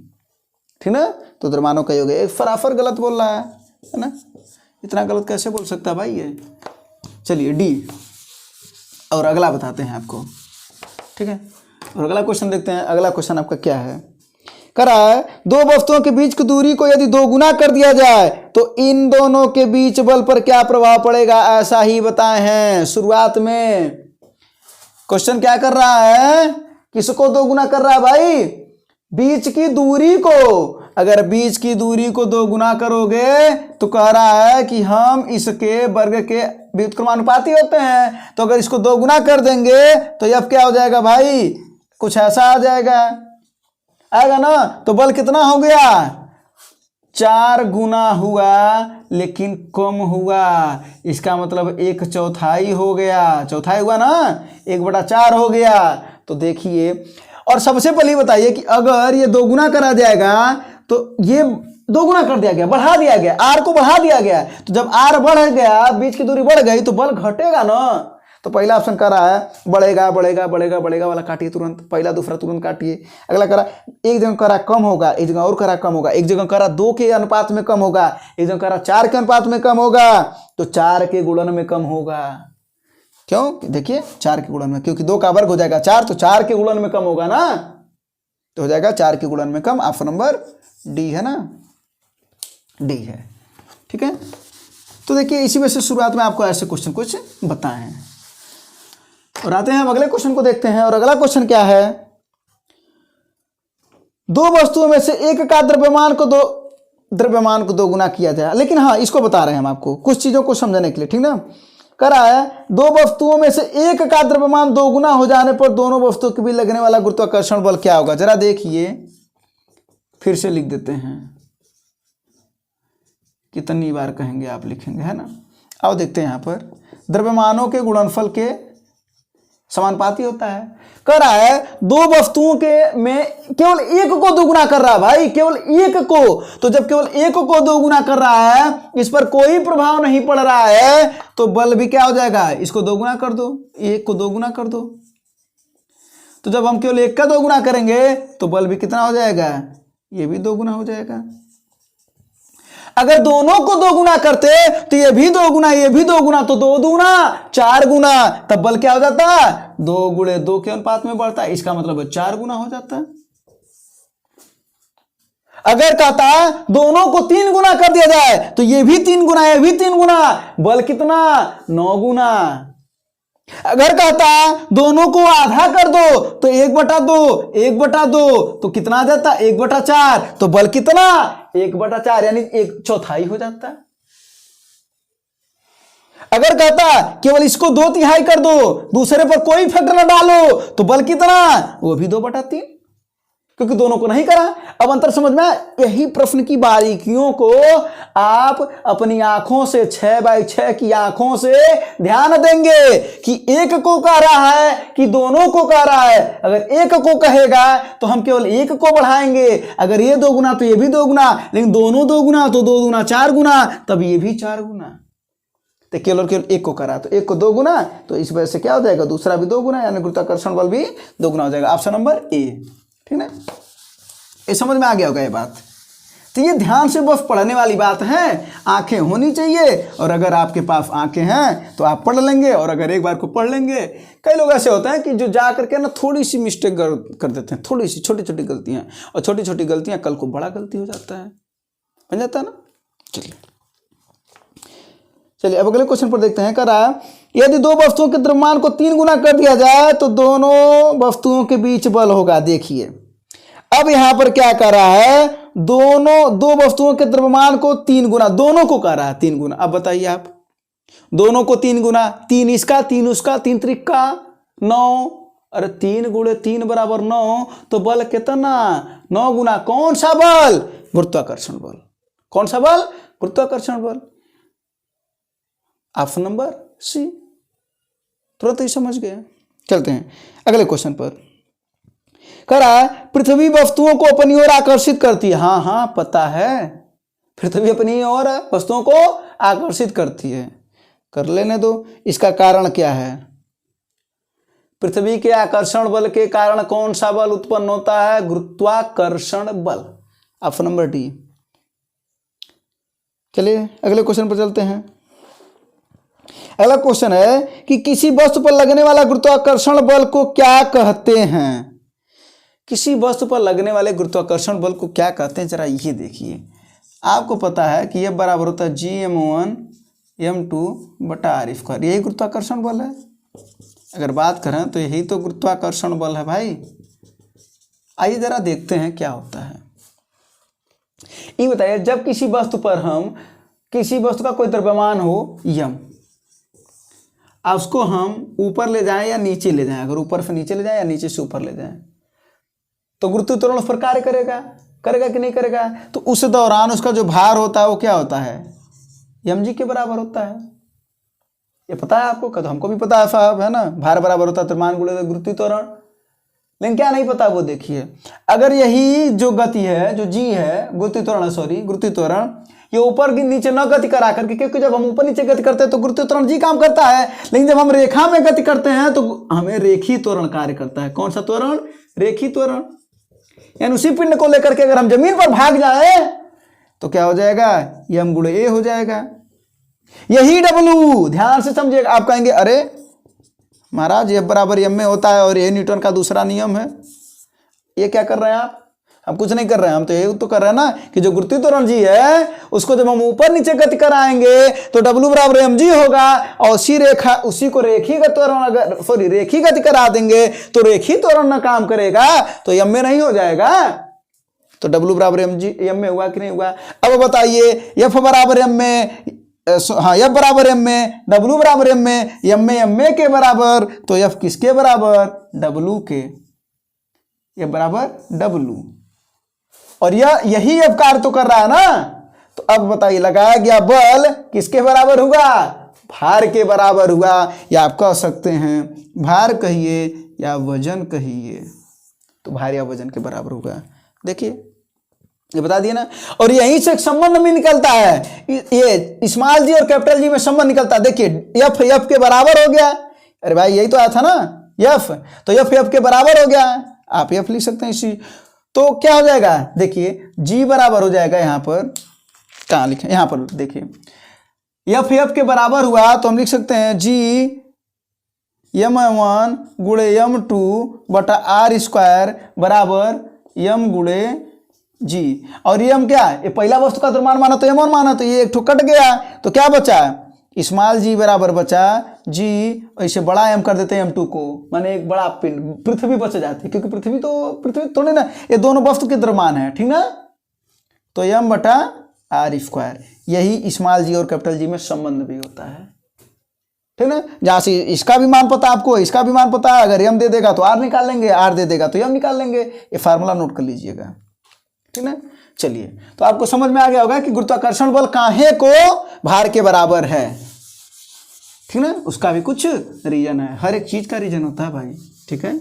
ठीक ना? तो द्रव्यमानों का योग है। सरासर गलत बोल रहा है ना? इतना गलत कैसे बोल सकता है भाई ये? चलिए डी, और अगला बताते हैं आपको। ठीक है, और अगला क्वेश्चन देखते हैं। अगला क्वेश्चन आपका क्या है? करा है दो वस्तुओं के बीच की दूरी को यदि 2 गुना कर दिया जाए तो इन दोनों के बीच बल पर क्या प्रभाव पड़ेगा, ऐसा ही बताए हैं। शुरुआत में क्वेश्चन क्या कर रहा है? किसको 2 गुना कर रहा है भाई? बीच की दूरी को। अगर बीच की दूरी को 2 गुना करोगे तो कह रहा है कि हम इसके वर्ग के व्युत्क्रमानुपाती होते हैं, तो अगर इसको 2 गुना कर देंगे तो अब क्या हो जाएगा भाई? कुछ ऐसा आ जाएगा, आएगा ना? तो बल कितना हो गया? 4 गुना हुआ, लेकिन कम हुआ। इसका मतलब 1/4 हो गया। चौथाई हुआ ना, 1/4 हो गया। तो देखिए, और सबसे पहले बताइए कि अगर ये 2 गुना करा जाएगा तो ये 2 गुना कर दिया गया, बढ़ा दिया गया, आर को बढ़ा दिया गया। तो जब आर बढ़ गया, बीच की दूरी बढ़ गई, तो बल घटेगा ना। तो पहला ऑप्शन कर रहा है बढ़ेगा बढ़ेगा बढ़ेगा बढ़ेगा वाला काटिए तुरंत, पहला दूसरा तुरंत काटिए। अगला करा एक जगह करा कम होगा, एक जगह और करा कम होगा, एक जगह करा 2 के अनुपात में कम होगा, एक जगह करा 4 के अनुपात में कम होगा, तो 4 के गुणन में कम होगा। क्यों? देखिए 4 के गुणन में, क्योंकि 2 का वर्ग हो जाएगा 4, तो 4 के गुणन में कम होगा ना, तो हो जाएगा 4 के गुणन में कम। ऑप्शन नंबर डी है ना, डी है। ठीक है, तो देखिए इसी वजह से शुरुआत में आपको ऐसे क्वेश्चन कुछ बताए हैं। और आते हैं हम अगले क्वेश्चन को देखते हैं। और अगला क्वेश्चन क्या है? 2 वस्तुओं में से एक का द्रव्यमान को 2 गुना किया जाए। लेकिन हाँ, इसको बता रहे हैं हम आपको कुछ चीजों को समझने के लिए। ठीक ना? करा है 2 वस्तुओं में से एक का द्रव्यमान 2 गुना हो जाने पर दोनों वस्तुओं के बीच लगने वाला गुरुत्वाकर्षण बल क्या होगा? जरा देखिए, फिर से लिख देते हैं। कितनी बार कहेंगे आप, लिखेंगे, है ना? आओ देखते हैं। यहां पर द्रव्यमानों के गुणनफल के समानुपाती होता है। कह रहा है 2 वस्तुओं के में केवल एक को 2 गुना कर रहा है भाई, केवल एक को। तो जब केवल एक को 2 गुना कर रहा है, इस पर कोई प्रभाव नहीं पड़ रहा है, तो बल भी क्या हो जाएगा? इसको 2 गुना कर दो, एक को 2 गुना कर दो। तो जब हम केवल एक का 2 गुना करेंगे तो बल भी कितना हो जाएगा? ये भी 2 गुना हो जाएगा। अगर दोनों को 2 गुना करते तो ये भी 2 गुना, ये भी 2 गुना, तो 2 दूना 4 गुना, तब बल क्या हो जाता? 2 गुणे 2 के अनुपात में बढ़ता है। इसका मतलब 4 गुना हो जाता है। अगर कहता दोनों को 3 गुना कर दिया जाए तो ये भी 3 गुना, ये भी 3 गुना, बल कितना? 9 गुना। अगर कहता दोनों को आधा कर दो तो 1/2, 1/2, तो कितना आ जाता? 1/4, तो बल कितना? 1/4, यानी 1/4 हो जाता है। अगर कहता केवल इसको 2/3 कर दो, दूसरे पर कोई फैक्टर न डालो, तो बल कितना? वो भी 2/3, क्योंकि दोनों को नहीं करा। अब अंतर समझ में? यही प्रश्न की बारीकियों को आप अपनी आंखों से 6x6 की आंखों से ध्यान देंगे कि एक को कह रहा है कि दोनों को कह रहा है। अगर एक को कहेगा तो हम केवल एक को बढ़ाएंगे, अगर ये 2 गुना तो ये भी 2 गुना, लेकिन दोनों 2 गुना तो 2 दूना 4 गुना, तब ये भी 4 गुना। तो केवल एक को करा तो एक को 2 गुना, तो इस वजह से क्या हो जाएगा? दूसरा भी 2 गुना, यानी गुरुत्वाकर्षण बल भी 2 गुना हो जाएगा। Option number A. ठीक ना? ये समझ में आ गया होगा ये बात। तो ये ध्यान से बस पढ़ने वाली बात है, आंखें होनी चाहिए, और अगर आपके पास आंखें हैं तो आप पढ़ लेंगे, और अगर एक बार को पढ़ लेंगे। कई लोग ऐसे होते हैं कि जो जा करके ना थोड़ी सी मिस्टेक कर देते हैं, थोड़ी सी छोटी छोटी गलतियां, और छोटी छोटी गलतियां कल को बड़ा गलती हो जाता है, बन जाता है ना। चलिए अब अगले क्वेश्चन पर देखते हैं। कह रहा है यदि 2 वस्तुओं के द्रव्यमान को 3 गुना कर दिया जाए तो दोनों वस्तुओं के बीच बल होगा। देखिए अब यहां पर क्या कर रहा है? 2 वस्तुओं के द्रव्यमान को 3 गुना, दोनों को कर रहा है 3 गुना। अब बताइए आप, दोनों को 3 गुना, 3 इसका 3 उसका, 3 त्रिक का 9, अरे 3 गुणे 3 बराबर 9, तो बल कितना? 9 गुना कौन सा बल? गुरुत्वाकर्षण बल। कौन सा बल? गुरुत्वाकर्षण बल। Option number C. तुरंत ही समझ गए। चलते हैं अगले क्वेश्चन पर। कह रहा है पृथ्वी वस्तुओं को अपनी ओर आकर्षित करती है। हाँ हाँ पता है, पृथ्वी अपनी ओर वस्तुओं को आकर्षित करती है। कर लेने दो। इसका कारण क्या है? पृथ्वी के आकर्षण बल के कारण कौन सा बल उत्पन्न होता है? गुरुत्वाकर्षण बल। Option number D. चलिए अगले क्वेश्चन पर चलते हैं। अगला क्वेश्चन है कि किसी वस्तु पर लगने वाला गुरुत्वाकर्षण बल को क्या कहते हैं? किसी वस्तु पर लगने वाले गुरुत्वाकर्षण बल को क्या कहते हैं? जरा ये देखिए। आपको पता है कि यह बराबर होता है Gm1 m2 बटा r स्क्वायर। यही गुरुत्वाकर्षण बल है। अगर बात करें तो यही तो गुरुत्वाकर्षण बल है भाई। आइए जरा देखते हैं क्या होता है। ये बताइए, जब किसी वस्तु पर हम किसी वस्तु का कोई द्रव्यमान हो यम, उसको हम ऊपर ले जाएं या नीचे ले जाएं, अगर ऊपर से नीचे ले जाएं या नीचे से ऊपर ले जाएं, तो गुरुत्व त्वरण उस पर कार्य करेगा, करेगा कि नहीं करेगा? तो उस दौरान उसका जो भार होता है वो क्या होता है? mg के बराबर होता है। ये पता है आपको? तो हमको भी पता है साहब, है ना, भार बराबर होता है द्रव्यमान गुणित गुरुत्व त्वरण। लेकिन क्या नहीं पता वो देखिए। अगर यही जो गति है, जो g है, गुरुत्व त्वरण, सॉरी गुरुत्व त्वरण, ये ऊपर की नीचे न गति करा करके, क्योंकि जब हम ऊपर नीचे गति करते हैं तो गुरुत्व त्वरण जी काम करता है, लेकिन जब हम रेखा में गति करते हैं तो हमें रेखी त्वरण कार्य करता है। कौन सा त्वरण? रेखी त्वरण। यानी उसी पिंड को लेकर के अगर हम जमीन पर भाग जाए तो क्या हो जाएगा? m गुणे a हो जाएगा। यही W ध्यान से समझिएगा। आप कहेंगे अरे महाराज F बराबर m में होता है और ये न्यूटन का दूसरा नियम है, ये क्या कर रहे हैं आप? हम कुछ नहीं कर रहे हैं, हम तो यही तो कर रहे हैं ना कि जो गुरुत्व त्वरण जी है उसको जब हम ऊपर नीचे गति कराएंगे तो W बराबर mg होगा, और उसी को रेखी त्वरण, अगर सॉरी रेखी गति करा देंगे तो रेखी त्वरण न काम करेगा तो m में नहीं हो जाएगा। तो W बराबर mg m में हुआ कि नहीं हुआ? अब बताइए, F बराबर m में, हाँ F बराबर m में, W बराबर m में, m में के बराबर, तो F किसके बराबर? W के। F बराबर W, और यही अब कार्य तो कर रहा है ना। तो अब बताइए, लगाया गया बल किसके बराबर हुआ? भार के बराबर हुआ, या आप कह सकते हैं भार कहिए या वजन कहिए, तो भार या वजन के बराबर होगा। देखिए ये बता दिया ना। और यहीं से एक संबंध भी निकलता है, ये स्मॉल जी और कैपिटल जी में संबंध निकलता है। देखिए F के बराबर हो गया। अरे भाई यही तो आया था ना F, तो F के बराबर हो गया। आप F लिख सकते हैं इसी। तो क्या हो जाएगा? देखिए G बराबर हो जाएगा, यहाँ पर कहाँ लिखे, यहाँ पर देखिए F के बराबर हुआ तो हम लिख सकते हैं G m1 गुणे m2 बटा r स्क्वायर बराबर m गुणे G। और ये हम क्या, ये पहला वस्तु का द्रव्यमान माना तो m1 माना, तो ये एक ठो कट गया, तो क्या बचा? स्मॉल g बराबर बचा G, और इसे बड़ा m कर देते हैं m2 को, माने एक बड़ा पिंड पृथ्वी बच जाती है, क्योंकि पृथ्वी थोड़ी ना, ये दोनों वस्तु के द्रव्यमान है, ठीक ना। तो m बटा r स्क्वायर, यही स्मॉल g और कैपिटल G में संबंध भी होता है, ठीक ना। जहाँ से इसका भी मान पता आपको, इसका भी मान पता है, अगर m दे देगा तो r निकाल लेंगे, r दे देगा तो m निकाल लेंगे। ये फार्मूला नोट कर लीजिएगा, ठीक ना। चलिए, तो आपको समझ में आ गया होगा कि गुरुत्वाकर्षण बल काहे को भार के बराबर है, ठीक ना। उसका भी कुछ रीजन है, हर एक चीज का रीजन होता है भाई, ठीक है।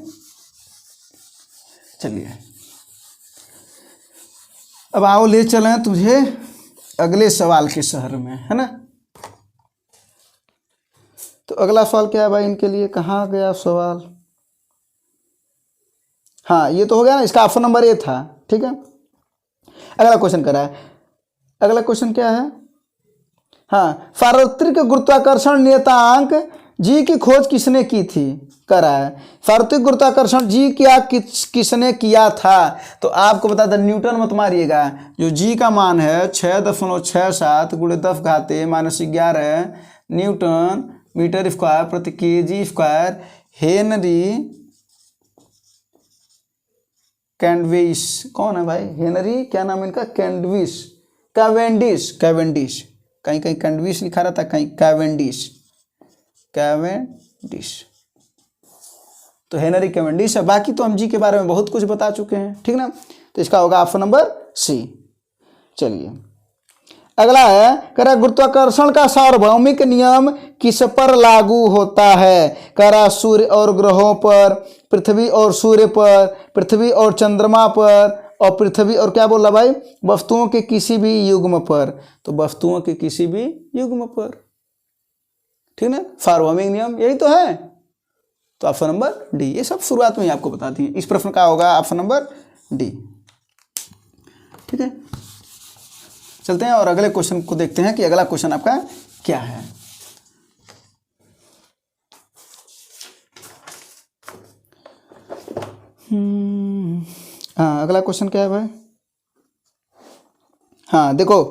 चलिए अब आओ ले चलें तुझे अगले सवाल के शहर में, है ना। तो अगला सवाल क्या है भाई इनके लिए? कहाँ गया सवाल? हाँ ये तो हो गया ना, इसका ऑप्शन नंबर ए था, ठीक है। अगला क्वेश्चन करा है। अगला क्वेश्चन क्या है? हाँ, सार्वत्रिक गुरुत्वाकर्षण नियतांक जी की खोज किसने की थी? करा है। सार्वत्रिक गुरुत्वाकर्षण जी क्या किसने किया था? तो आपको बता दें, न्यूटन मत मारिएगा। जो जी का मान है 6.67 गुणे 10 घाते -11 न्यूटन मीटर स्क्वायर प्रति केजी स्क्वायर हेनरी कैंडविस। कौन है भाई? हेनरी, क्या नाम है इनका? कैवेंडिश। कहीं कहीं कैंडविस लिखा रहता, कहीं कैवेंडिश। तो हेनरी कैवेंडिश है। बाकी तो हम जी के बारे में बहुत कुछ बता चुके हैं, ठीक ना। तो इसका होगा ऑप्शन नंबर सी। चलिए अगला है, कह रहा गुरुत्वाकर्षण का सार्वभौमिक नियम किस पर लागू होता है? कह रहा सूर्य और ग्रहों पर, पृथ्वी और सूर्य पर, पृथ्वी और चंद्रमा पर, और पृथ्वी और क्या बोला भाई, वस्तुओं के किसी भी युग्म पर। तो वस्तुओं के किसी भी युग्म पर, ठीक ना, सार्वभौमिक नियम यही तो है। तो ऑप्शन नंबर डी, ये सब शुरुआत में ही आपको बता दिए। इस प्रश्न का होगा ऑप्शन नंबर डी। ठीक है, चलते हैं और अगले क्वेश्चन को देखते हैं कि अगला क्वेश्चन आपका क्या है। हाँ, अगला क्वेश्चन क्या है भाई? हाँ देखो,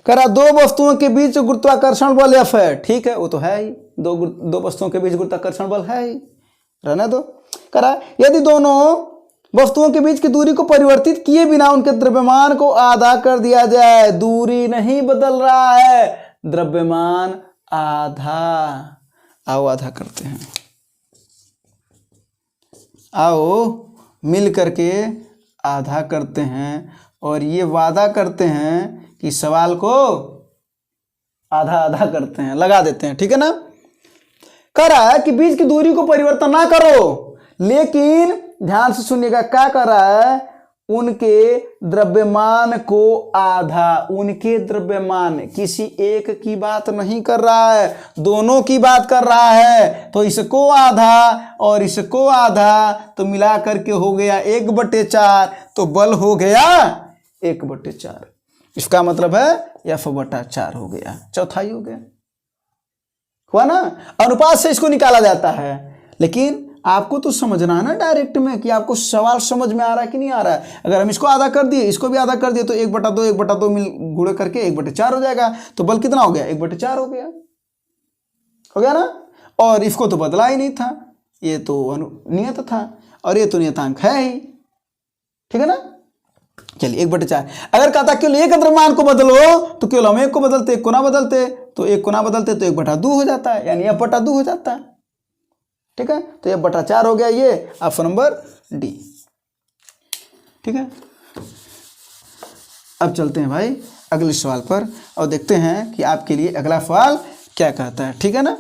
कह रहा दो वस्तुओं के बीच गुरुत्वाकर्षण बल F है। ठीक है, वो तो है ही, दो वस्तुओं के बीच गुरुत्वाकर्षण बल है ही, रहने दो। कह रहा यदि दोनों वस्तुओं के बीच की दूरी को परिवर्तित किए बिना उनके द्रव्यमान को आधा कर दिया जाए, दूरी नहीं बदल रहा है, द्रव्यमान आधा। आओ आधा करते हैं, आओ मिल करके आधा करते हैं, और ये वादा करते हैं कि सवाल को आधा आधा करते हैं, लगा देते हैं। ठीक है ना। कह रहा है कि बीच की दूरी को परिवर्तन ना करो, लेकिन ध्यान से सुनिएगा, क्या कर रहा है, उनके द्रव्यमान को आधा, उनके द्रव्यमान, किसी एक की बात नहीं कर रहा है, दोनों की बात कर रहा है। तो इसको आधा और इसको आधा, तो मिला करके हो गया 1/4, तो बल हो गया 1/4। इसका मतलब है F/4 हो गया, चौथाई हो गया, हुआ ना। अनुपात से इसको निकाला जाता है, लेकिन आपको तो समझना है ना डायरेक्ट में कि आपको सवाल समझ में आ रहा है कि नहीं आ रहा है। अगर हम इसको आधा कर दिए, इसको भी आधा कर दिए, तो 1/2 मिल गुणे करके 1/4 हो जाएगा। तो बल कितना हो गया? 1/4 हो गया ना। और इसको तो बदला ही नहीं था, ये तो नियत था, और ये तो नियतांक है ही। ठीक है ना। चलिए 1/4। अगर कहता केवल एक द्रव्यमान को बदलो, तो केवल हम एक को बदलते, एक को ना बदलते, तो एक को ना बदलते तो 1/2 हो जाता है, यानी F/2 हो जाता है। ठीक है, तो F/4 हो गया, ये ऑप्शन नंबर डी। ठीक है, अब चलते हैं भाई अगले सवाल पर और देखते हैं कि आपके लिए अगला सवाल क्या कहता है। ठीक है ना।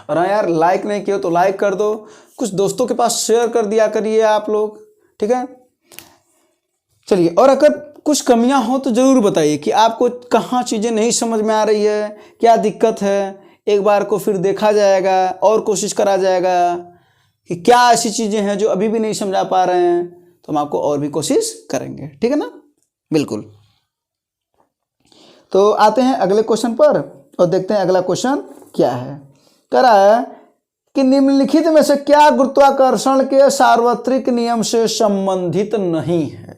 और हाँ यार, लाइक नहीं किया तो लाइक कर दो, कुछ दोस्तों के पास शेयर कर दिया करिए आप लोग। ठीक है, चलिए, और अगर कुछ कमियां हो तो ज़रूर बताइए कि आपको कहाँ चीज़ें नहीं समझ में आ रही है, क्या दिक्कत है। एक बार को फिर देखा जाएगा और कोशिश करा जाएगा कि क्या ऐसी चीज़ें हैं जो अभी भी नहीं समझा पा रहे हैं, तो हम आपको और भी कोशिश करेंगे। ठीक है ना, बिल्कुल। तो आते हैं अगले क्वेश्चन पर और देखते हैं अगला क्वेश्चन क्या है। कह रहा है कि निम्नलिखित में से क्या गुरुत्वाकर्षण के सार्वत्रिक नियम से संबंधित नहीं है?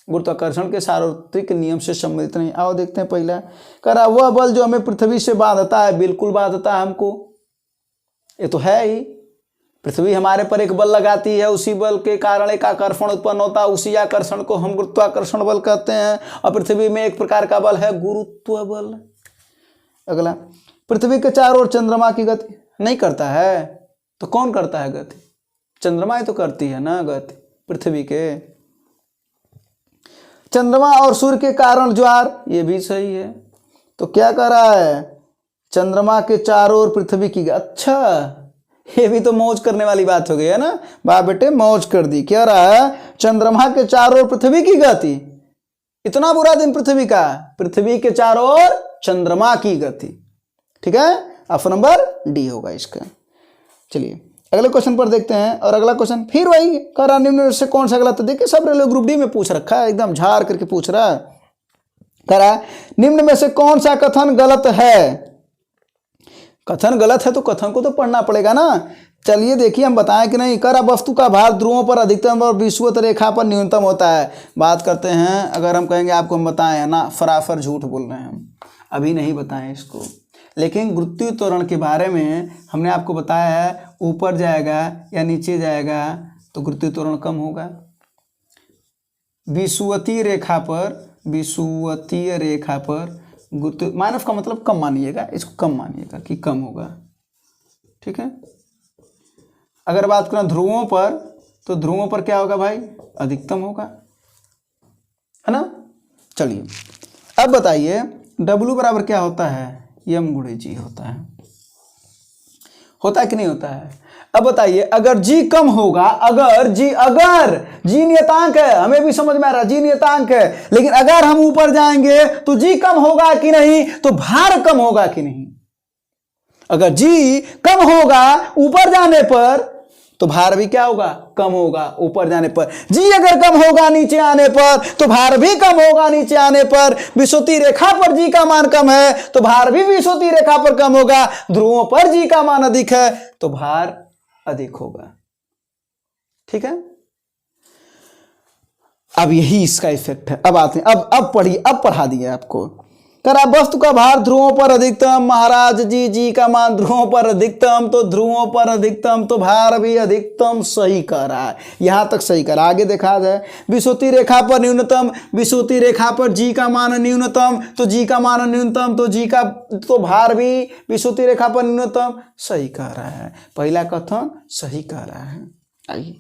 गुरुत्वाकर्षण के सार्वत्रिक नियम से संबंधित नहीं। आओ देखते हैं पहला। कह रहा वह बल जो हमें पृथ्वी से बांधता है, बिल्कुल बांधता है हमको, ये तो है ही। पृथ्वी हमारे पर एक बल लगाती है, उसी बल के कारण एक आकर्षण उत्पन्न होता है, उसी आकर्षण को हम गुरुत्वाकर्षण बल कहते हैं। और पृथ्वी में एक प्रकार का बल है गुरुत्व बल। अगला, पृथ्वी के चारों ओर चंद्रमा की गति नहीं करता है, तो कौन करता है गति? चंद्रमा ही तो करती है ना गति पृथ्वी के। चंद्रमा और सूर्य के कारण ज्वार, ये भी सही है। तो क्या कर रहा है, चंद्रमा के चारों ओर पृथ्वी की। अच्छा, ये भी तो मौज करने वाली बात हो गई है ना। वाह बेटे, मौज कर दी। क्या रहा है, चंद्रमा के चारों ओर पृथ्वी की गति। इतना बुरा दिन पृथ्वी का, पृथ्वी के चारों ओर चंद्रमा की गति। ठीक है, ऑप्शन नंबर डी होगा इसका। चलिए अगले क्वेश्चन पर देखते हैं, और अगला क्वेश्चन फिर वही कह रहा निम्न में से कौन सा गलत है। देखिए सब रेलवे ग्रुप डी में पूछ रखा है, एकदम झाड़ करके पूछ रहा है। कह रहा निम्न में से कौन सा कथन गलत है? कथन गलत है तो कथन को तो पढ़ना पड़ेगा ना। चलिए देखिए हम बताएं कि नहीं। कह रहा वस्तु का भार ध्रुवों पर अधिकतम और विषुवत रेखा पर न्यूनतम होता है। बात करते हैं, अगर हम कहेंगे आपको हम बताएं ना, फराफर झूठ बोल रहे हैं हम, अभी नहीं बताएं इसको। लेकिन गुरुत्वीय त्वरण के बारे में हमने आपको बताया है, ऊपर जाएगा या नीचे जाएगा तो गुरुत्वीय त्वरण कम होगा। विषुवतीय रेखा पर गुरुत्व माइनस का मतलब कम मानिएगा, इसको कम मानिएगा कि कम होगा। ठीक है, अगर बात करें ध्रुवों पर तो ध्रुवों पर क्या होगा भाई, अधिकतम होगा, है ना। चलिए अब बताइए W बराबर क्या होता है, M गुणे G होता है कि नहीं होता है। अब बताइए अगर G कम होगा, अगर G नियतांक है, हमें भी समझ में आ रहा है G नियतांक है, लेकिन अगर हम ऊपर जाएंगे तो G कम होगा कि नहीं, तो भार कम होगा कि नहीं। अगर G कम होगा ऊपर जाने पर तो भार भी क्या होगा, कम होगा ऊपर जाने पर। G अगर कम होगा नीचे आने पर तो भार भी कम होगा नीचे आने पर। विषुवती रेखा पर G का मान कम है तो भार भी विषुवती रेखा पर कम होगा। ध्रुवों पर G का मान अधिक है तो भार अधिक होगा, ठीक है। अब यही इसका इफेक्ट है। अब आते हैं, अब पढ़िए, अब पढ़ा दिया आपको। करा वस्तु का भार ध्रुवों पर अधिकतम, महाराज जी का मान ध्रुवों पर अधिकतम, तो ध्रुवों पर अधिकतम तो भार भी अधिकतम, सही कह रहा है, यहां तक सही कह रहा है। आगे देखा जाए विषुवती रेखा पर न्यूनतम, विषुवती रेखा पर जी का मान न्यूनतम, तो जी का मान न्यूनतम तो भार भी विषुवती रेखा पर न्यूनतम, सही कह रहा है। पहला कथन सही कह रहा है। आइए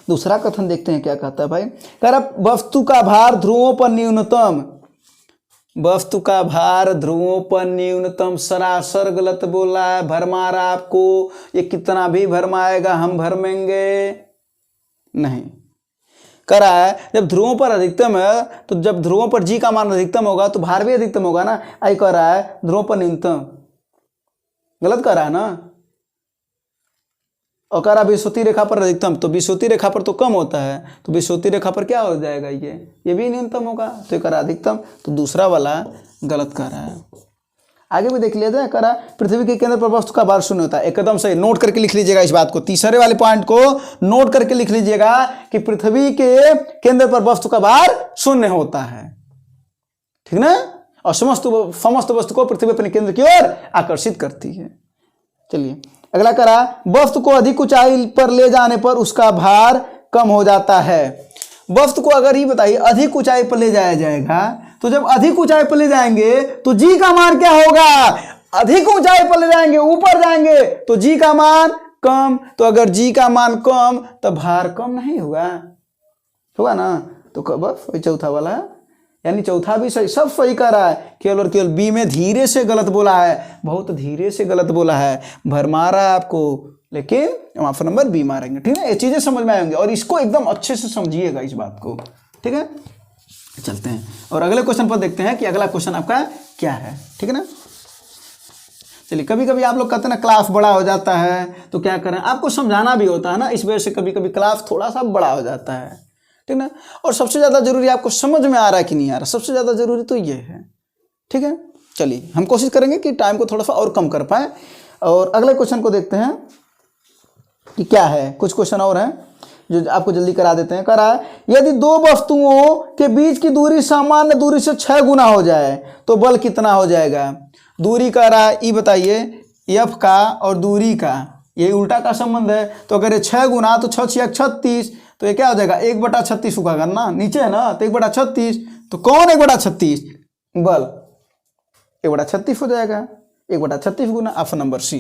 दूसरा कथन देखते हैं क्या कहता है भाई। कह रहा वस्तु का भार ध्रुवों पर न्यूनतम, वस्तु का भार ध्रुवों पर न्यूनतम, सरासर गलत बोला है, भरमारा आपको, ये कितना भी भरमाएगा हम भरमेंगे नहीं। कह रहा है जब ध्रुवों पर अधिकतम है तो जब ध्रुवों पर जी का मान अधिकतम होगा तो भार भी अधिकतम होगा ना। आई कह रहा है ध्रुवों पर न्यूनतम, गलत कह रहा है ना। और कह रहा विषुवती रेखा पर अधिकतम, तो विषुवती रेखा पर तो कम होता है, तो विषुवती रेखा पर क्या हो जाएगा, ये भी न्यूनतम होगा, तो ये कह रहा अधिकतम, तो दूसरा वाला गलत कह रहा है। आगे भी देख लेते हैं। कह रहा पृथ्वी के केंद्र पर वस्तु का भार शून्य होता है, एकदम सही, नोट करके लिख लीजिएगा इस बात को, तीसरे वाले पॉइंट को नोट करके लिख लीजिएगा कि पृथ्वी के केंद्र पर वस्तु का भार शून्य होता है, ठीक ना। और समस्त वस्तु को पृथ्वी अपने केंद्र की ओर आकर्षित करती है। चलिए अगला करा वस्तु को अधिक ऊंचाई पर ले जाने पर उसका भार कम हो जाता है। वस्तु को अगर ये बताइए अधिक ऊंचाई पर ले जाया जाएगा, तो जब अधिक ऊंचाई पर ले जाएंगे तो जी का मान क्या होगा, अधिक ऊंचाई पर ले जाएंगे, ऊपर जाएंगे तो जी का मान कम, तो अगर जी का मान कम तो भार कम नहीं होगा ना। तो बस वही चौथा वाला है, यानी चौथा भी सही, सब सही कर रहा है, केवल और केवल बी में धीरे से गलत बोला है, बहुत धीरे से गलत बोला है, भरमारा आपको, लेकिन ऑप्शन नंबर बी मारेंगे, ठीक है। ये चीजें समझ में आएंगे और इसको एकदम अच्छे से समझिएगा इस बात को, ठीक है। चलते हैं और अगले क्वेश्चन पर देखते हैं कि अगला क्वेश्चन आपका क्या है, ठीक है ना। चलिए कभी कभी आप लोग कहते हैं ना क्लास बड़ा हो जाता है, तो क्या करें, आपको समझाना भी होता है ना, इस वजह से कभी कभी क्लास थोड़ा सा बड़ा हो जाता है, ठीक ना। और सबसे ज़्यादा जरूरी आपको समझ में आ रहा है कि नहीं आ रहा, सबसे ज़्यादा जरूरी तो ये है, ठीक है। चलिए हम कोशिश करेंगे कि टाइम को थोड़ा सा और कम कर पाए। और अगले क्वेश्चन को देखते हैं कि क्या है। कुछ क्वेश्चन और हैं जो आपको जल्दी करा देते हैं। करा यदि दो वस्तुओं के बीच की दूरी सामान्य दूरी से 6 गुना हो जाए तो बल कितना हो जाएगा। दूरी का रहा ये बताइए, एफ का और दूरी का ये उल्टा का संबंध है, तो अगर ये 6 गुना तो 6 6 36, तो ये क्या हो जाएगा 1/36 होगा करना, नीचे है ना, तो 1/36, तो कौन 1/36 बल 1/36 हो जाएगा, 1/36 गुना, ऑप्शन नंबर सी,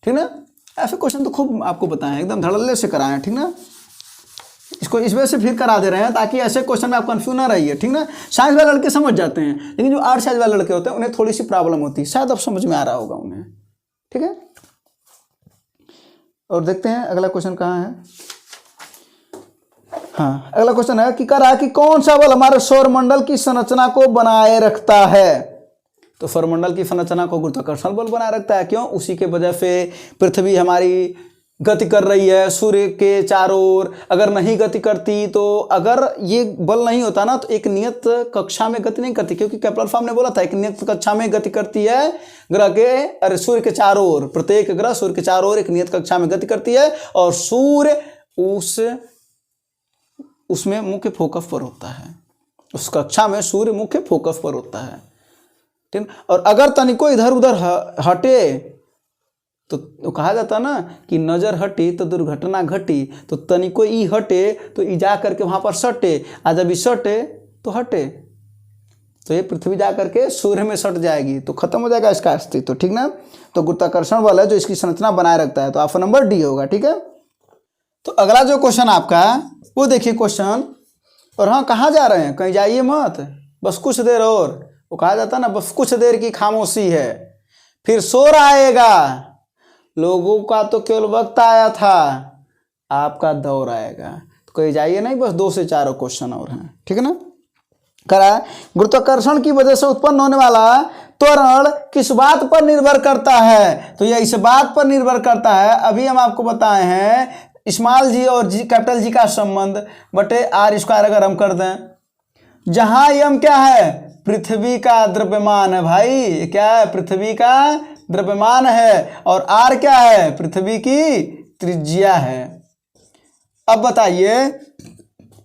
ठीक ना। ऐसे क्वेश्चन तो खूब आपको बताएं, एकदम धड़ल्ले से कराएं, ठीक ना। इसको इस वजह से फिर करा दे रहे हैं ताकि ऐसे क्वेश्चन में आप कंफ्यूज ना रहिए, ठीक ना। साइंस वाले लड़के समझ जाते हैं, लेकिन जो आर्ट साइंस वाले लड़के होते हैं उन्हें थोड़ी सी प्रॉब्लम होती है, शायद अब समझ में आ रहा होगा उन्हें, ठीक है। और देखते हैं अगला क्वेश्चन कहाँ है। हाँ अगला क्वेश्चन है कि कह रहा है कि कौन सा बल हमारे सौरमंडल की संरचना को बनाए रखता है। तो सौरमंडल की संरचना को गुरुत्वाकर्षण बल बनाए रखता है, क्यों, उसी के वजह से पृथ्वी हमारी गति कर रही है सूर्य के चारों ओर। अगर नहीं गति करती, तो अगर ये बल नहीं होता ना, तो एक नियत कक्षा में गति नहीं करती, क्योंकि केपलर साहब ने बोला था एक नियत कक्षा में गति करती है ग्रह के, सूर्य के चारों ओर, प्रत्येक ग्रह सूर्य के चारों ओर एक नियत कक्षा में गति करती है, और सूर्य उसमें मुख्य फोकस पर होता है, उस कक्षा में सूर्य मुख्य फोकस पर होता है, ठीक। और अगर तनिको इधर उधर हटे तो कहा जाता ना कि नजर हटी तो दुर्घटना घटी, तो तनिको ई हटे तो ई जा करके वहां पर सटे, आ जब ई सटे तो हटे, तो ये पृथ्वी जा करके सूर्य में सट जाएगी, तो खत्म हो जाएगा इसका अस्तित्व, ठीक ना। तो गुरुत्वाकर्षण बल है जो इसकी संरचना बनाए रखता है, तो ऑप्शन नंबर डी होगा, ठीक है। तो अगला जो क्वेश्चन आपका वो देखिए क्वेश्चन। और हाँ, कहाँ जा रहे हैं, कहीं जाइए मत, बस कुछ देर और। वो कहा जाता ना, बस कुछ देर की खामोशी है, फिर शोर आएगा। लोगों का तो केवल वक्त आया था, आपका दौर आएगा। तो कहीं जाइए नहीं, बस 2 से 4 क्वेश्चन और हैं, ठीक है ना। करा गुरुत्वाकर्षण की वजह से उत्पन्न होने वाला त्वरण किस बात पर निर्भर करता है? तो यह इस बात पर निर्भर करता है, अभी हम आपको बताए हैं, स्मॉल जी और जी कैपिटल जी का संबंध बटे r² अगर हम कर दें, जहां यम क्या है, पृथ्वी का द्रव्यमान है भाई, क्या है, पृथ्वी का द्रव्यमान है, और r क्या है, पृथ्वी की त्रिज्या है। अब बताइए,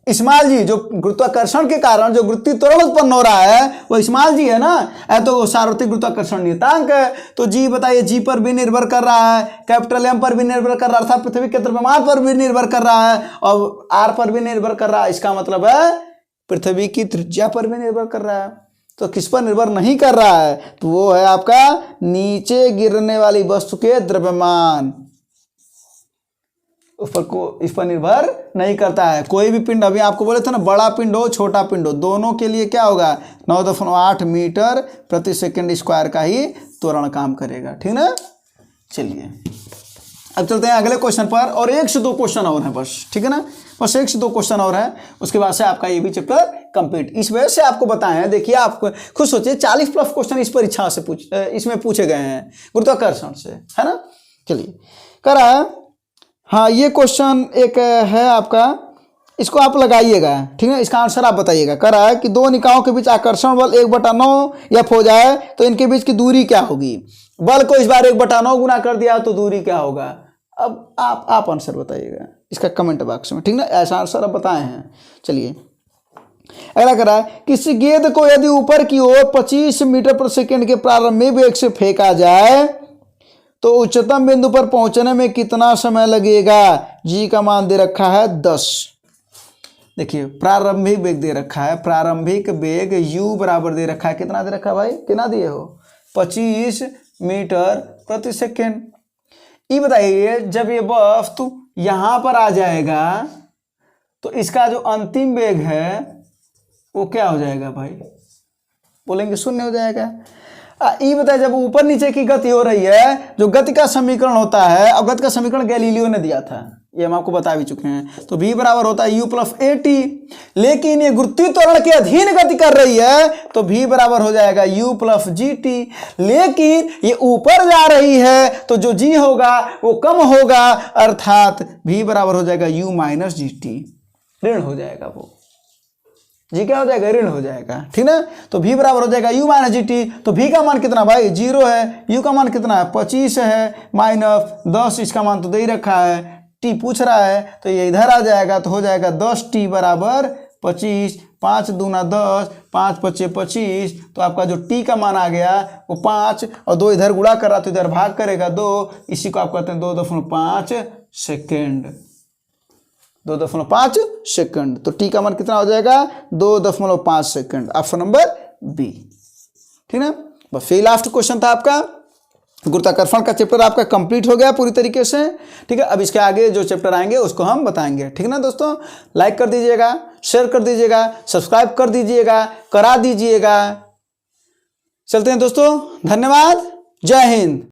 स्मॉल जी जो गुरुत्वाकर्षण के कारण जो गुरुत्वीय त्वरण उत्पन्न हो रहा है वो स्मॉल जी है ना, तो सार्वत्रिक गुरुत्वाकर्षण नियतांक है। तो जी बताइए, जी पर भी निर्भर कर रहा है, कैपिटल एम पर भी निर्भर कर रहा है, अर्थात पृथ्वी के द्रव्यमान पर भी निर्भर कर रहा है, और आर पर भी निर्भर कर रहा है। इसका मतलब है पृथ्वी की त्रिज्या पर भी निर्भर कर रहा है। तो किस पर निर्भर नहीं कर रहा है, तो वो है आपका नीचे गिरने वाली वस्तु के द्रव्यमान, इस पर निर्भर नहीं करता है। कोई भी पिंड, अभी आपको बोले थे ना, बड़ा पिंड हो छोटा पिंड हो, दोनों के लिए क्या होगा, 9.8 मीटर प्रति सेकंड स्क्वायर का ही त्वरण काम करेगा, ठीक ना। चलिए अब चलते हैं अगले क्वेश्चन पर, और 1 से 2 क्वेश्चन और हैं बस, ठीक है ना, बस 1 से 2 क्वेश्चन और हैं, उसके बाद से आपका ये भी चैप्टर कंप्लीट। इस वजह से आपको बताए हैं, देखिए आप खुद सोचिए, 40+ क्वेश्चन इस परीक्षा से इसमें पूछे गए हैं गुरुत्वाकर्षण से, है ना। चलिए करा, हाँ ये क्वेश्चन एक है आपका, इसको आप लगाइएगा, ठीक है, इसका आंसर आप बताइएगा। करा है कि 2 निकायों के बीच आकर्षण बल 1/9 F हो जाए तो इनके बीच की दूरी क्या होगी? बल को इस बार 1/9 गुना कर दिया तो दूरी क्या होगा? अब आप आंसर बताइएगा इसका कमेंट बॉक्स में, ठीक ना, ऐसा आंसर आप बताए हैं। चलिए अगला करा है, किसी गेंद को यदि ऊपर की ओर 25 मीटर प्रति सेकंड के प्रारंभिक वेग से फेंका जाए तो उच्चतम बिंदु पर पहुंचने में कितना समय लगेगा? जी का मान दे रखा है 10। देखिए प्रारंभिक वेग दे रखा है, प्रारंभिक वेग u बराबर दे रखा है, कितना दे रखा है भाई, कितना दिए हो, 25 मीटर प्रति सेकेंड। ये बताइए, जब ये वस्तु यहाँ पर आ जाएगा तो इसका जो अंतिम वेग है वो क्या हो जाएगा भाई, बोलेंगे 0 हो जाएगा। ये बताइए, जब ऊपर नीचे की गति हो रही है, जो गति का समीकरण होता है, अब गति का समीकरण गैलीलियो ने दिया था, ये हम आपको बता भी चुके हैं, तो v बराबर होता है u + at। लेकिन ये गुरुत्वीय त्वरण के अधीन गति कर रही है तो v बराबर हो जाएगा u + gt। लेकिन ये ऊपर जा रही है तो जो g होगा वो कम होगा, अर्थात v बराबर हो जाएगा u - gt, ऋण हो जाएगा, वो जी क्या हो जाएगा, ऋण हो जाएगा, ठीक ना। तो v बराबर हो जाएगा u - gt। तो v का मान कितना भाई, 0 है, u का मान कितना है, 25 है, -10, इसका मान तो दे ही रखा है, t पूछ रहा है तो ये इधर आ जाएगा, तो हो जाएगा 10t बराबर 25, 5 दूना 10, 5 × 5 = 25। तो आपका जो t का मान आ गया वो 5, और 2 इधर गुणा कर रहा तो इधर भाग करेगा 2, इसी को आप कहते हैं 2.5 सेकेंड, 2.5 सेकंड। तो टी का मान कितना हो जाएगा, 2.5 सेकंड, ऑप्शन नंबर बी, ठीक है। बस ये लास्ट क्वेश्चन था आपका, गुरुत्वाकर्षण का चैप्टर आपका कंप्लीट हो गया पूरी तरीके से, ठीक है। अब इसके आगे जो चैप्टर आएंगे उसको हम बताएंगे, ठीक है ना दोस्तों। लाइक कर दीजिएगा, शेयर कर दीजिएगा, सब्सक्राइब कर दीजिएगा, करा दीजिएगा। चलते हैं दोस्तों, धन्यवाद, जय हिंद।